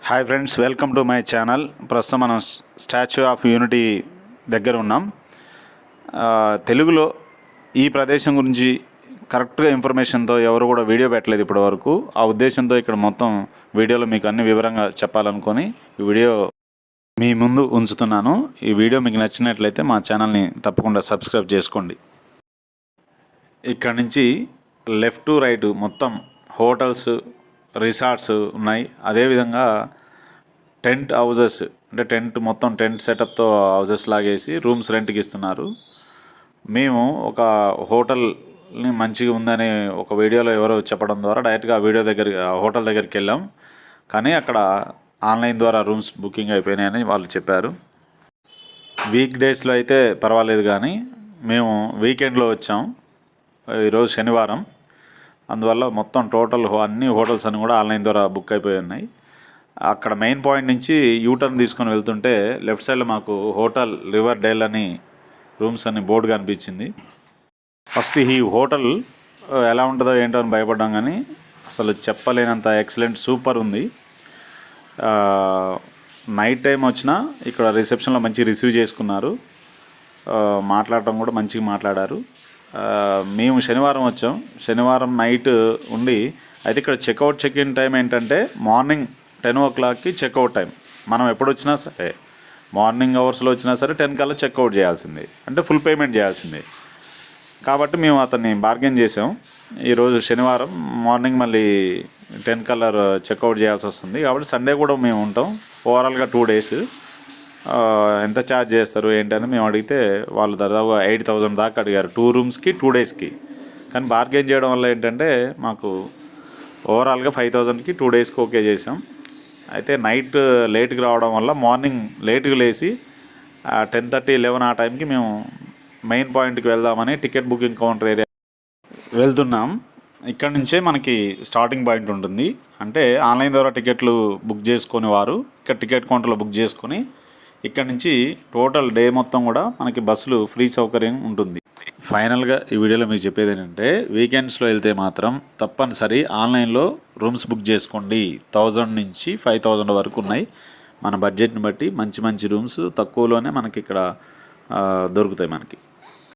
Hi friends, welcome to my channel. ప్రస్తుతం మనం statue of unity దగ్గర ఉన్నాం. తెలుగులో ఈ ప్రదేశం గురించి కరెక్ట్గా ఇన్ఫర్మేషన్తో ఎవరు కూడా వీడియో పెట్టలేదు ఇప్పటి వరకు. ఆ ఉద్దేశంతో ఇక్కడ మొత్తం వీడియోలో మీకు అన్ని వివరంగా చెప్పాలనుకొని ఈ వీడియో మీ ముందు ఉంచుతున్నాను. ఈ వీడియో మీకు నచ్చినట్లయితే మా ఛానల్ని తప్పకుండా సబ్స్క్రైబ్ చేసుకోండి. ఇక్కడ నుంచి లెఫ్ట్ టు రైట్ మొత్తం హోటల్స్, రిసార్ట్స్ ఉన్నాయి. అదేవిధంగా టెంట్ హౌజెస్, అంటే మొత్తం టెంట్ సెటప్తో హౌజెస్ లాగేసి రూమ్స్ రెంట్కి ఇస్తున్నారు. మేము ఒక హోటల్ని మంచిగా ఉందని ఒక వీడియోలో ఎవరో చెప్పడం ద్వారా డైరెక్ట్గా హోటల్ దగ్గరికి వెళ్ళాం. కానీ అక్కడ ఆన్లైన్ ద్వారా రూమ్స్ బుకింగ్ అయిపోయినాయని వాళ్ళు చెప్పారు. వీక్ డేస్లో అయితే పర్వాలేదు, కానీ మేము వీకెండ్లో వచ్చాం. ఈరోజు శనివారం, అందువల్ల మొత్తం టోటల్ అన్ని హోటల్స్ అన్నీ కూడా ఆన్లైన్ ద్వారా బుక్ అయిపోయి ఉన్నాయి. అక్కడ మెయిన్ పాయింట్ నుంచి యూటర్న్ తీసుకొని వెళ్తుంటే లెఫ్ట్ సైడ్లో మాకు హోటల్ రివర్ డేల్ అని రూమ్స్ అని బోర్డు కనిపించింది. ఫస్ట్ ఈ హోటల్ ఎలా ఉంటుందో ఏంటో అని భయపడ్డాం, కానీ అసలు చెప్పలేనంత ఎక్సలెంట్, సూపర్ ఉంది. నైట్ టైం వచ్చినా ఇక్కడ రిసెప్షన్లో మంచిగా రిసీవ్ చేసుకున్నారు. మాట్లాడటం కూడా మంచిగా మాట్లాడారు. మేము శనివారం వచ్చాం. శనివారం నైట్ ఉండి అయితే ఇక్కడ చెక్ఇన్ టైం ఏంటంటే మార్నింగ్ 10 o'clockకి చెక్అవుట్ టైం. మనం ఎప్పుడు వచ్చినా సరే మార్నింగ్ అవర్స్లో వచ్చినా సరే 10 కల్లా చెక్అవుట్ చేయాల్సింది, అంటే ఫుల్ పేమెంట్ చేయాల్సింది. కాబట్టి మేము అతన్ని బార్గెన్ చేసాం. ఈరోజు శనివారం మార్నింగ్ మళ్ళీ 10 కల్లా చెక్అవుట్ చేయాల్సి వస్తుంది. కాబట్టి సండే కూడా మేము ఉంటాం. ఓవరాల్గా 2 days ఎంత ఛార్జ్ చేస్తారు ఏంటని మేము అడిగితే వాళ్ళు దాదాపుగా 8,000 దాకా అడిగారు 2 rooms-కి 2 days-కి. కానీ బార్గెన్ చేయడం వల్ల ఏంటంటే మాకు ఓవరాల్గా 5,000-కి 2 days-కి ఓకే చేసాం. అయితే నైట్ లేట్కి రావడం వల్ల మార్నింగ్ లేట్గా లేచి 10:30, 11 ఆ టైంకి మేము మెయిన్ పాయింట్కి వెళ్దామని టికెట్ బుకింగ్ కౌంటర్ ఏరియా వెళ్తున్నాం. ఇక్కడ నుంచే మనకి స్టార్టింగ్ పాయింట్ ఉంటుంది. అంటే ఆన్లైన్ ద్వారా టికెట్లు బుక్ చేసుకుని వారు ఇక్కడ టికెట్ కౌంటర్లో బుక్ చేసుకొని ఇక్కడ నుంచి టోటల్ డే మొత్తం కూడా మనకి బస్సులు ఫ్రీ సౌకర్యం ఉంటుంది. ఫైనల్గా ఈ వీడియోలో మీకు చెప్పేది ఏంటంటే, వీకెండ్స్లో వెళ్తే మాత్రం తప్పనిసరి ఆన్లైన్లో రూమ్స్ బుక్ చేసుకోండి. 1000 నుంచి 5,000 వరకు ఉన్నాయి. మన బడ్జెట్ని బట్టి మంచి రూమ్స్ తక్కువలోనే మనకి ఇక్కడ దొరుకుతాయి మనకి.